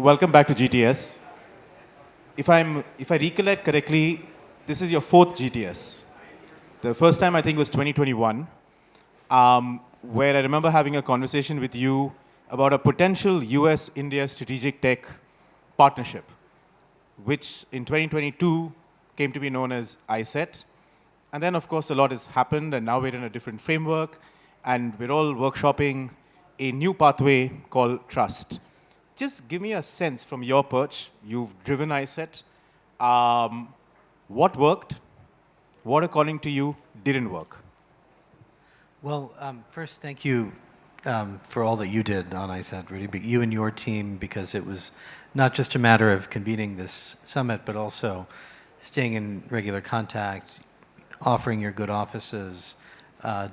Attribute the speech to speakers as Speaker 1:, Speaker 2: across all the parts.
Speaker 1: welcome back to GTS. If I recollect correctly, this is your fourth GTS. The first time I think was 2021, where I remember having a conversation with you about a potential U.S. India strategic tech partnership, which in 2022 came to be known as iCET. And then, of course, a lot has happened, and now we're in a different framework, and we're all workshopping a new pathway called trust. Just give me a sense from your perch. You've driven iCET. What worked? What, according to you, didn't work?
Speaker 2: Well, first, thank you for all that you did on iCET, Rudy, but you and your team, because it was not just a matter of convening this summit, but also staying in regular contact, offering your good offices,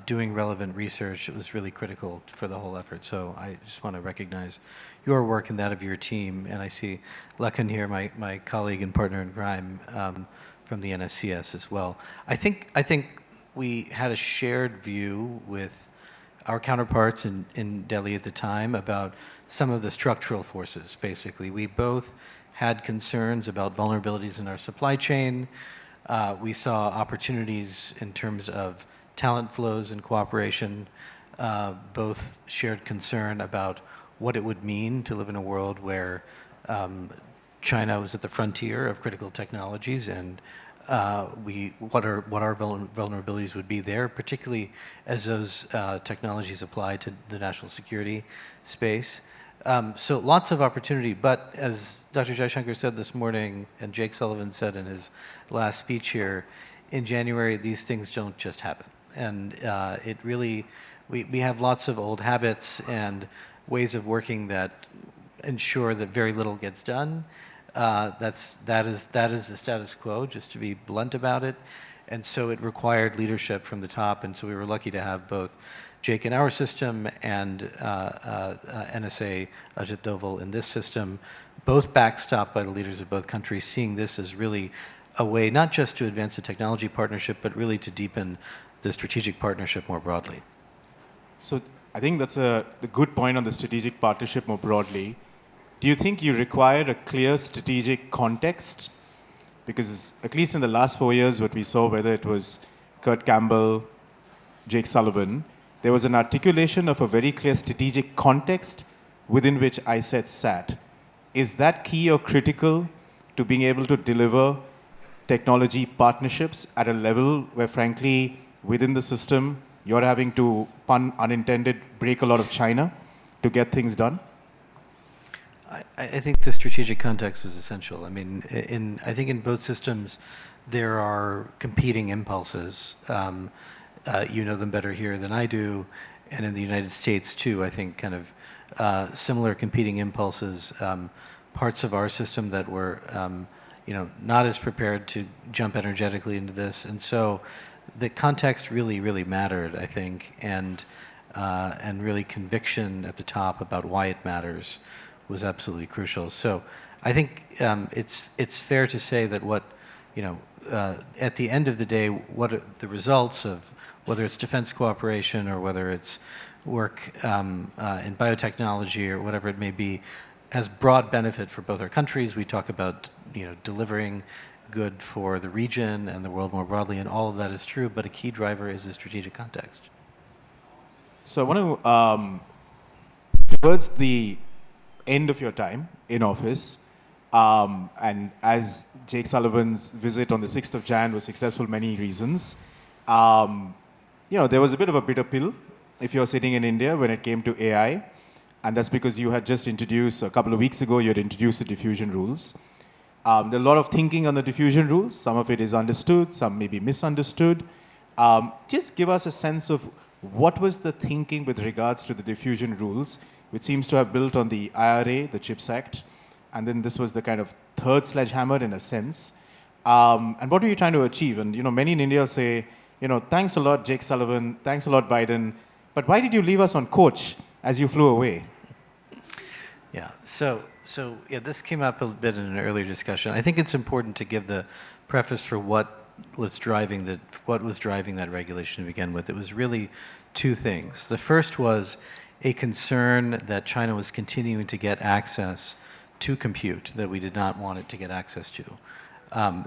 Speaker 2: doing relevant research. It was really critical for the whole effort. So I just want to recognize your work and that of your team. And I see Lakan here, my colleague and partner in crime from the NSCS as well. I think we had a shared view with our counterparts in Delhi at the time about some of the structural forces, basically. We both had concerns about vulnerabilities in our supply chain. We saw opportunities in terms of talent flows and cooperation. Both shared concern about what it would mean to live in a world where China was at the frontier of critical technologies, and what our vulnerabilities would be there, particularly as those technologies apply to the national security space. So lots of opportunity, but as Dr. Jaishankar said this morning, and Jake Sullivan said in his last speech here, in January, these things don't just happen. And it really, we have lots of old habits and ways of working that ensure that very little gets done. That is the status quo, just to be blunt about it. And so it required leadership from the top, and so we were lucky to have both Jake in our system and NSA Ajit Doval in this system, both backstopped by the leaders of both countries, seeing this as really a way not just to advance the technology partnership, but really to deepen the strategic partnership more broadly.
Speaker 1: So I think that's a good point on the strategic partnership more broadly. Do you think you require a clear strategic context? Because at least in the last 4 years, what we saw, whether it was Kurt Campbell, Jake Sullivan, there was an articulation of a very clear strategic context within which iCET sat. Is that key or critical to being able to deliver technology partnerships at a level where, frankly, within the system, you're having to, pun unintended, break a lot of China to get things done?
Speaker 2: I think the strategic context was essential. I mean, I think in both systems, there are competing impulses. You know them better here than I do, and in the United States too, I think kind of similar competing impulses. Parts of our system that were, not as prepared to jump energetically into this, and so the context really, really mattered, I think, and really conviction at the top about why it matters was absolutely crucial. So I think it's fair to say that at the end of the day, what the results of whether it's defense cooperation or whether it's work in biotechnology or whatever it may be, has broad benefit for both our countries. We talk about delivering good for the region and the world more broadly, and all of that is true, but a key driver is the strategic context.
Speaker 1: So I want to, towards the end of your time in office, and as Jake Sullivan's visit on the 6th of Jan was successful for many reasons, there was a bit of a bitter pill if you're sitting in India when it came to AI, and that's because you had just introduced, a couple of weeks ago, you had introduced the diffusion rules. There are a lot of thinking on the diffusion rules. Some of it is understood, some may be misunderstood. Just give us a sense of what was the thinking with regards to the diffusion rules, which seems to have built on the IRA, the CHIPS Act, and then this was the kind of third sledgehammer in a sense. And what were you trying to achieve? And many in India say, thanks a lot, Jake Sullivan, thanks a lot, Biden, but why did you leave us on coach as you flew away?
Speaker 2: Yeah, so this came up a bit in an earlier discussion. I think it's important to give the preface for what was driving that regulation to begin with. It was really two things. The first was a concern that China was continuing to get access to compute that we did not want it to get access to.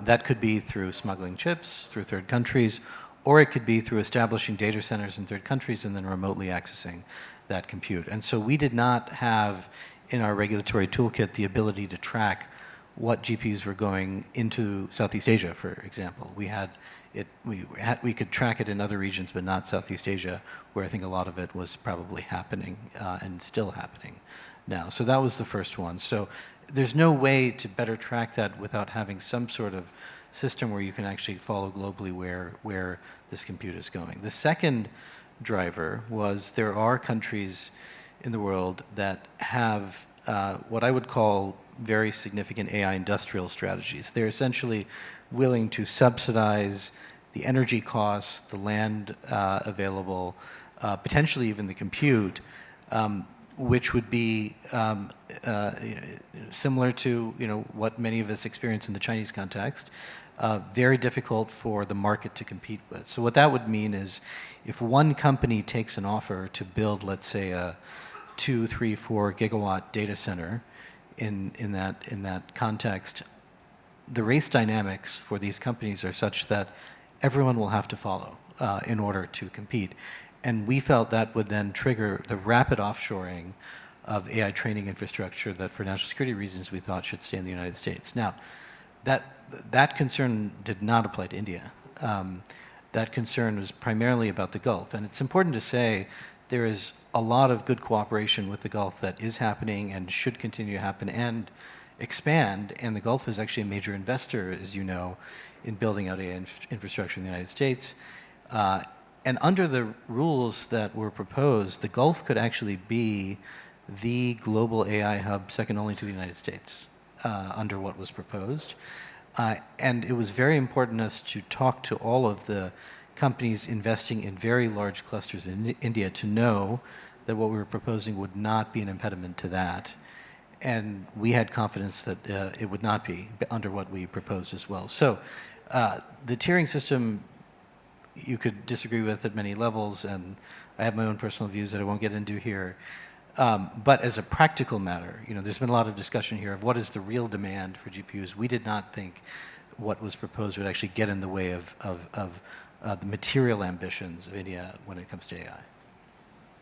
Speaker 2: That could be through smuggling chips, through third countries, or it could be through establishing data centers in third countries and then remotely accessing that compute. And so we did not have in our regulatory toolkit the ability to track what GPUs were going into Southeast Asia, for example. We could track it in other regions, but not Southeast Asia, where I think a lot of it was probably happening and still happening now. So that was the first one. So there's no way to better track that without having some sort of system where you can actually follow globally where this compute is going. The second driver was there are countries in the world that have what I would call very significant AI industrial strategies. They're essentially willing to subsidize the energy costs, the land available, potentially even the compute, which would be similar to what many of us experience in the Chinese context, very difficult for the market to compete with. So what that would mean is if one company takes an offer to build, let's say, a 2, 3, 4 gigawatt data center in that context, the race dynamics for these companies are such that everyone will have to follow in order to compete. And we felt that would then trigger the rapid offshoring of AI training infrastructure that for national security reasons we thought should stay in the United States. Now, that concern did not apply to India. That concern was primarily about the Gulf. And it's important to say there is a lot of good cooperation with the Gulf that is happening and should continue to happen and expand. And the Gulf is actually a major investor, as you know, in building out AI infrastructure in the United States. And under the rules that were proposed, the Gulf could actually be the global AI hub second only to the United States under what was proposed. And it was very important to us to talk to all of the companies investing in very large clusters in India to know that what we were proposing would not be an impediment to that. And we had confidence that it would not be under what we proposed as well. So the tiering system you could disagree with at many levels, and I have my own personal views that I won't get into here. But as a practical matter, there's been a lot of discussion here of what is the real demand for GPUs. We did not think what was proposed would actually get in the way of the material ambitions of India when it comes to AI.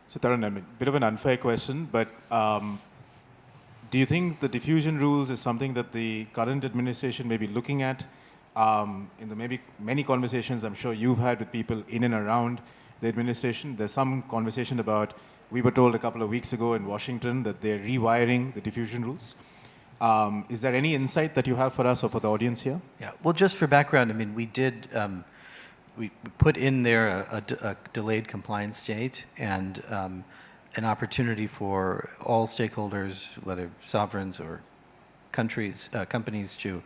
Speaker 1: So Tarun, a bit of an unfair question, but do you think the diffusion rules is something that the current administration may be looking at? In the maybe many conversations I'm sure you've had with people in and around the administration, there's some conversation about, we were told a couple of weeks ago in Washington that they're rewiring the diffusion rules. Is there any insight that you have for us or for the audience here?
Speaker 2: Yeah, well, just for background, I mean, we did, we put in there a delayed compliance date and an opportunity for all stakeholders, whether sovereigns or countries, companies, to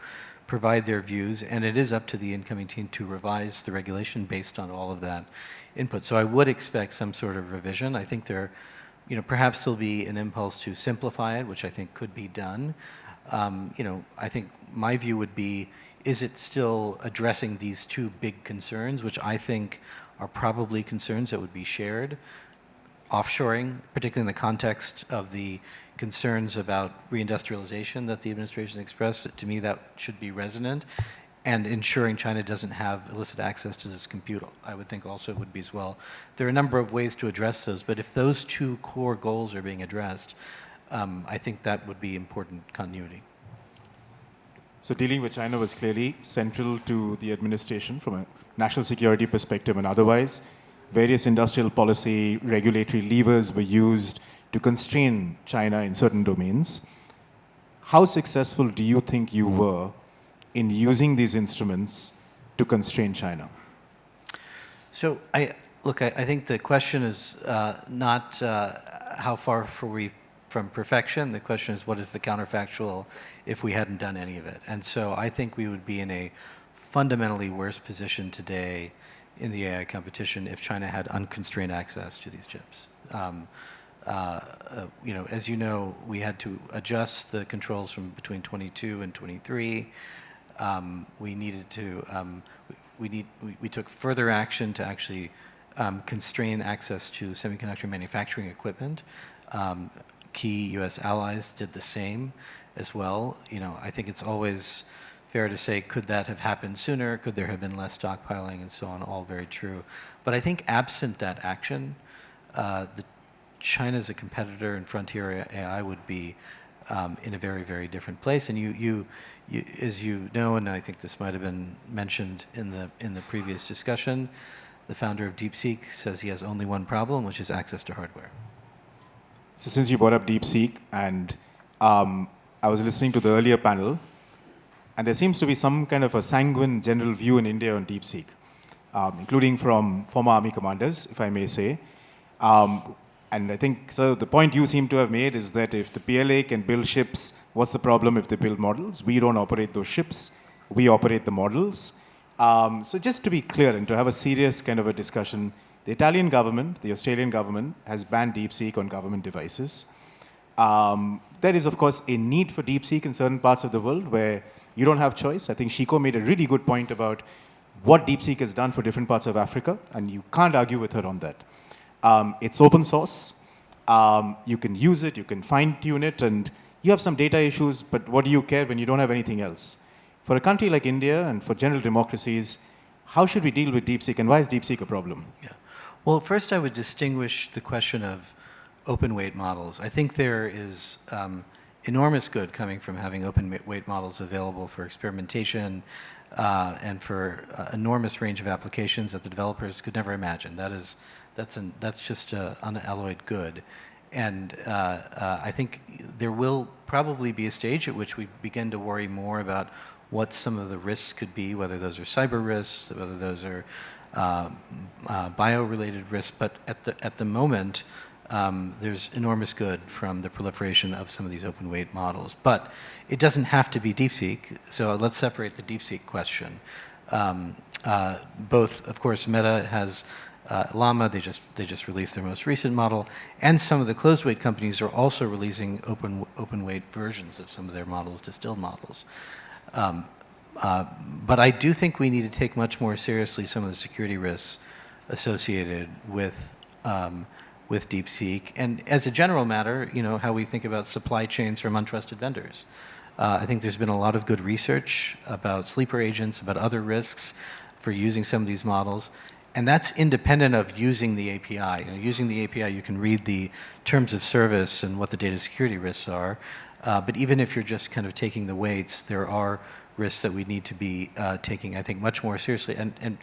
Speaker 2: provide their views, and it is up to the incoming team to revise the regulation based on all of that input. So I would expect some sort of revision. I think there, perhaps there'll be an impulse to simplify it, which I think could be done. I think my view would be, is it still addressing these two big concerns, which I think are probably concerns that would be shared? Offshoring, particularly in the context of the concerns about reindustrialization that the administration expressed, to me that should be resonant, and ensuring China doesn't have illicit access to this compute, I would think also would be as well. There are a number of ways to address those, but if those two core goals are being addressed, I think that would be important continuity.
Speaker 1: So dealing with China was clearly central to the administration from a national security perspective and otherwise. Various industrial policy, regulatory levers were used to constrain China in certain domains. How successful do you think you were in using these instruments to constrain China?
Speaker 2: So I think the question is not how far are we from perfection. The question is what is the counterfactual if we hadn't done any of it. And so I think we would be in a fundamentally worse position today in the AI competition if China had unconstrained access to these chips. As you know, we had to adjust the controls from between 22 and 23. We needed to, we took further action to actually constrain access to semiconductor manufacturing equipment. key U.S. allies did the same as well. I think it's always fair to say, could that have happened sooner? Could there have been less stockpiling and so on? All very true. But I think absent that action, China as a competitor in frontier AI would be in a very, very different place. And you, as you know, and I think this might have been mentioned in the previous discussion, the founder of DeepSeek says he has only one problem, which is access to hardware.
Speaker 1: So since you brought up DeepSeek, and I was listening to the earlier panel, and there seems to be some kind of a sanguine general view in India on DeepSeek, including from former army commanders, if I may say. And I think, so the point you seem to have made is that if the PLA can build ships, what's the problem if they build models? We don't operate those ships, we operate the models. So just to be clear and to have a serious kind of a discussion, the Italian government, the Australian government has banned DeepSeek on government devices. There is, of course, a need for DeepSeek in certain parts of the world where you don't have choice. I think Shiko made a really good point about what DeepSeek has done for different parts of Africa, and you can't argue with her on that. It's open source. You can use it, you can fine-tune it, and you have some data issues, but what do you care when you don't have anything else? For a country like India and for general democracies, how should we deal with DeepSeek, and why is DeepSeek a problem?
Speaker 2: Yeah. Well, first I would distinguish the question of open weight models. I think there is enormous good coming from having open weight models available for experimentation and for enormous range of applications that the developers could never imagine. That's just unalloyed good. And I think there will probably be a stage at which we begin to worry more about what some of the risks could be, whether those are cyber risks, whether those are bio-related risks. But at the moment, there's enormous good from the proliferation of some of these open weight models. But it doesn't have to be DeepSeek, so let's separate the DeepSeek question. Both, of course, Meta has Llama, they just released their most recent model, and some of the closed weight companies are also releasing open weight versions of some of their models, distilled models. But I do think we need to take much more seriously some of the security risks associated with DeepSeek, and as a general matter, how we think about supply chains from untrusted vendors. I think there's been a lot of good research about sleeper agents, about other risks for using some of these models, and that's independent of using the API. Using the API, you can read the terms of service and what the data security risks are, but even if you're just kind of taking the weights, there are risks that we need to be taking, I think, much more seriously, and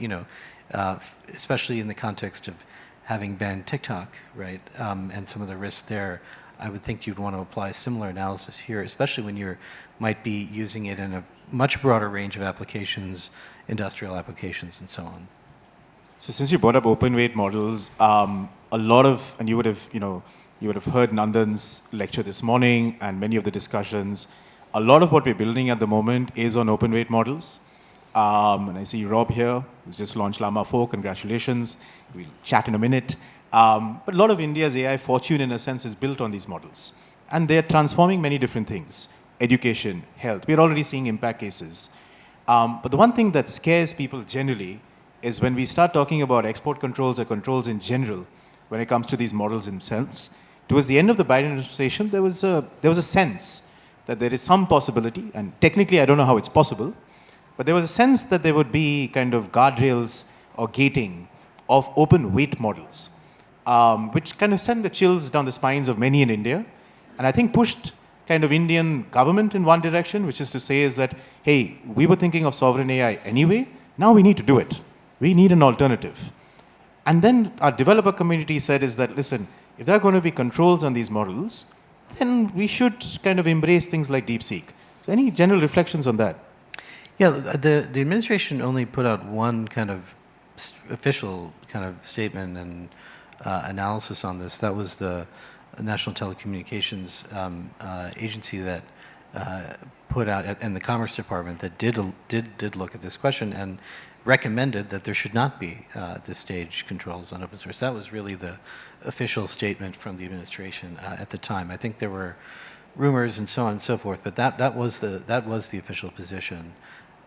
Speaker 2: especially in the context of having banned TikTok, right, and some of the risks there, I would think you'd want to apply similar analysis here, especially when you might be using it in a much broader range of applications, industrial applications, and so on.
Speaker 1: So since you brought up open weight models, a lot of, and you would have heard Nandan's lecture this morning and many of the discussions. A lot of what we're building at the moment is on open weight models. And I see Rob here, who's just launched Llama 4. Congratulations. We'll chat in a minute. But a lot of India's AI fortune, in a sense, is built on these models. And they're transforming many different things. Education, health. We're already seeing impact cases. But the one thing that scares people generally is when we start talking about export controls or controls in general, when it comes to these models themselves. Towards the end of the Biden administration, there was a sense that there is some possibility, and technically I don't know how it's possible, but there was a sense that there would be kind of guardrails or gating of open weight models, which kind of sent the chills down the spines of many in India, and I think pushed kind of Indian government in one direction, which is to say is that, hey, we were thinking of sovereign AI anyway, now we need to do it. We need an alternative. And then our developer community said is that, listen, if there are going to be controls on these models, then we should kind of embrace things like DeepSeek. So any general reflections on that?
Speaker 2: Yeah, the administration only put out one kind of official kind of statement and analysis on this. That was the National Telecommunications Agency that put out, and the Commerce Department that did look at this question and recommended that there should not be at this stage controls on open source. That was really the official statement from the administration at the time. I think there were rumors and so on and so forth, but that was the official position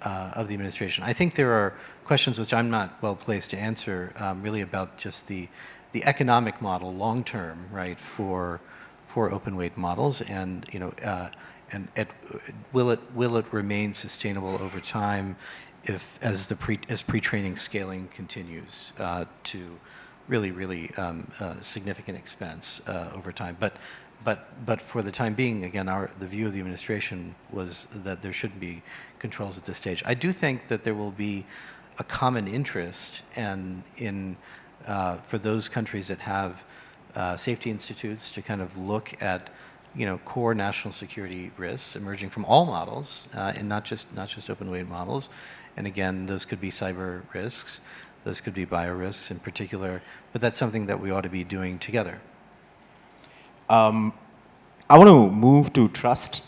Speaker 2: of the administration. I think there are questions which I'm not well placed to answer, really about just the economic model long term, right, for for open weight models, and will it remain sustainable over time as pre-training scaling continues to really significant expense over time. But for the time being, again, the view of the administration was that there shouldn't be controls at this stage. I do think that there will be a common interest for those countries that have safety institutes to kind of look at core national security risks emerging from all models, and not just open weight models. And again, those could be cyber risks, those could be bio risks in particular, but that's something that we ought to be doing together.
Speaker 1: I want to move to trust.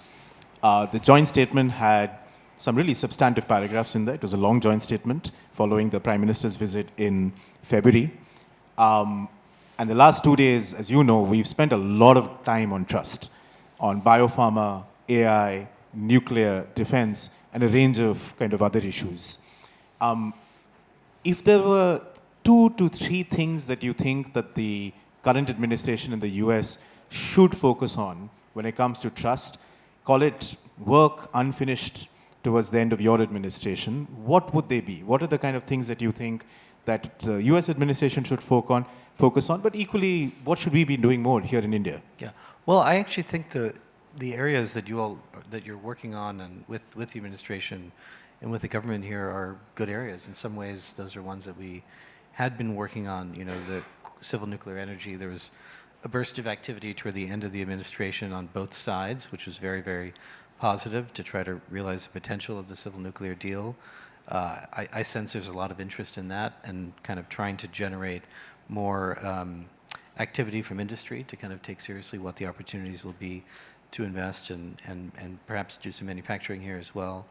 Speaker 1: The joint statement had some really substantive paragraphs in there. It was a long joint statement following the Prime Minister's visit in February. And the last 2 days, as you know, we've spent a lot of time on trust, on biopharma, AI, nuclear, defense, and a range of kind of other issues. If there were 2 to 3 things that you think that the current administration in the US should focus on when it comes to trust, call it work unfinished towards the end of your administration, what would they be? What are the kind of things that you think that the US administration should focus on, but equally, what should we be doing more here in India?
Speaker 2: Yeah, well, I actually think the areas that you're working on and with the administration and with the government here are good areas. In some ways, those are ones that we had been working on. The civil nuclear energy, there was a burst of activity toward the end of the administration on both sides, which was very, very positive to try to realize the potential of the civil nuclear deal. I sense there's a lot of interest in that and kind of trying to generate more activity from industry to kind of take seriously what the opportunities will be to invest and perhaps do some manufacturing here as well.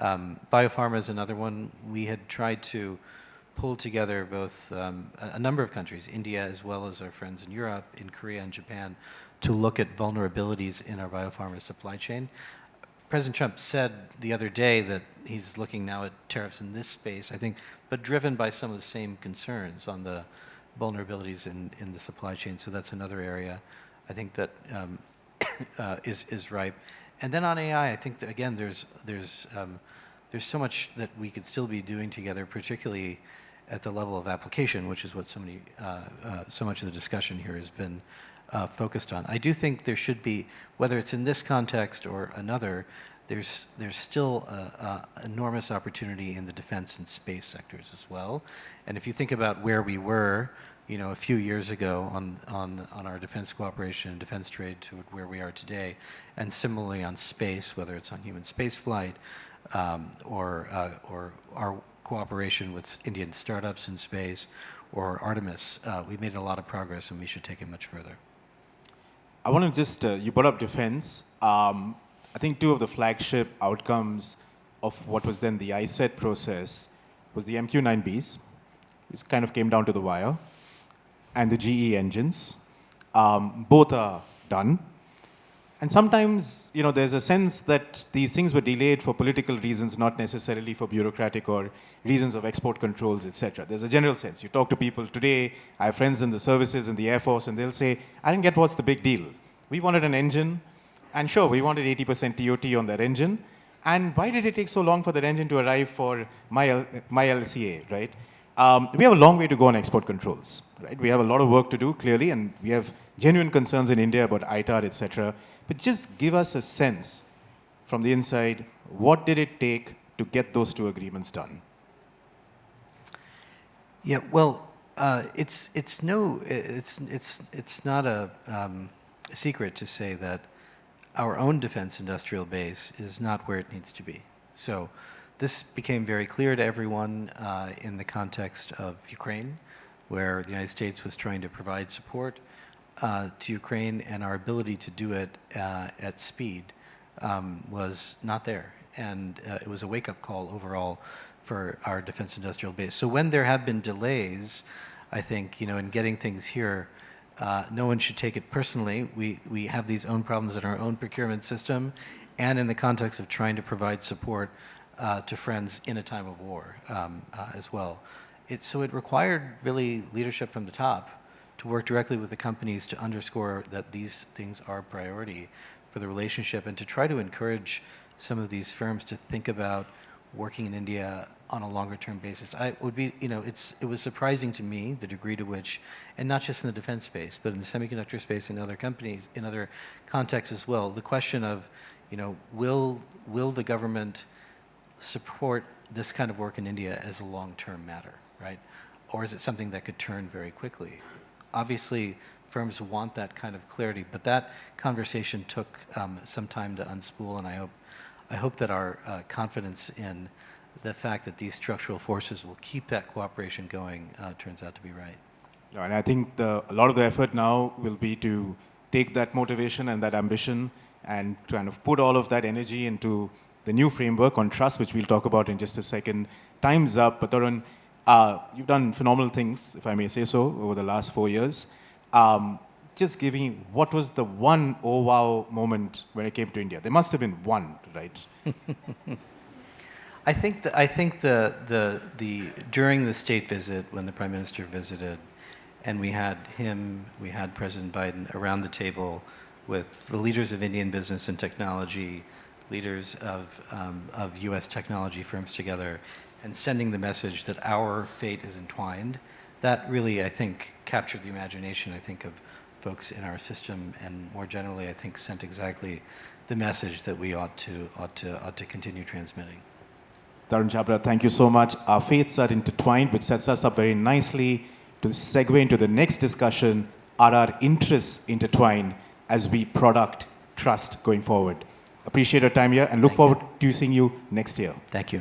Speaker 2: Biopharma is another one. We had tried to pull together both a number of countries, India as well as our friends in Europe, in Korea and Japan, to look at vulnerabilities in our biopharma supply chain. President Trump said the other day that he's looking now at tariffs in this space, I think, but driven by some of the same concerns on the vulnerabilities in the supply chain. So that's another area I think that is ripe. And then on AI, I think that, again, there's so much that we could still be doing together, particularly at the level of application, which is what so much of the discussion here has been focused on. I do think there should be, whether it's in this context or another, there's still enormous opportunity in the defense and space sectors as well. And if you think about where we were, a few years ago on our defense cooperation and defense trade to where we are today, and similarly on space, whether it's on human space flight or our cooperation with Indian startups in space or Artemis, we've made a lot of progress and we should take it much further.
Speaker 1: I want to just, you brought up defense. I think 2 of the flagship outcomes of what was then the iCET process was the MQ-9Bs, which kind of came down to the wire, and the GE engines. Both are done. And sometimes, there's a sense that these things were delayed for political reasons, not necessarily for bureaucratic or reasons of export controls, etc. There's a general sense. You talk to people today, I have friends in the services, in the Air Force, and they'll say, I didn't get what's the big deal. We wanted an engine, and sure, we wanted 80% TOT on that engine. And why did it take so long for that engine to arrive for my LCA, right? We have a long way to go on export controls, right? We have a lot of work to do, clearly, and we have genuine concerns in India about ITAR, etc. But just give us a sense from the inside, what did it take to get those 2 agreements done?
Speaker 2: Yeah, well, it's not a secret to say that our own defense industrial base is not where it needs to be. So this became very clear to everyone in the context of Ukraine, where the United States was trying to provide support to Ukraine, and our ability to do it at speed was not there. And it was a wake-up call overall for our defense industrial base. So when there have been delays, I think, in getting things here, no one should take it personally. We have these own problems in our own procurement system, and in the context of trying to provide support to friends in a time of war as well. So it required really leadership from the top to work directly with the companies to underscore that these things are a priority for the relationship, and to try to encourage some of these firms to think about working in India on a longer term basis. It was surprising to me the degree to which, and not just in the defense space, but in the semiconductor space and other companies, in other contexts as well, the question of, will the government support this kind of work in India as a long-term matter, right? Or is it something that could turn very quickly? Obviously, firms want that kind of clarity, but that conversation took some time to unspool, and I hope that our confidence in the fact that these structural forces will keep that cooperation going turns out to be right.
Speaker 1: No, and I think a lot of the effort now will be to take that motivation and that ambition and kind of put all of that energy into the new framework on trust, which we'll talk about in just a second. Time's up, but Tarun, you've done phenomenal things, if I may say so, over the last 4 years. Just giving, what was the one oh wow moment when it came to India? There must have been one, right?
Speaker 2: I think the during the state visit, when the Prime Minister visited, and we had President Biden around the table with the leaders of Indian business and technology, leaders of U.S. technology firms together, and sending the message that our fate is entwined. That really, I think, captured the imagination, I think, of folks in our system, and more generally, I think, sent exactly the message that we ought to continue transmitting.
Speaker 1: Tarun Chhabra, thank you so much. Our fates are intertwined, which sets us up very nicely to segue into the next discussion. Are our interests intertwined as we product trust going forward? Appreciate your time here and look forward to seeing you next year.
Speaker 2: Thank you.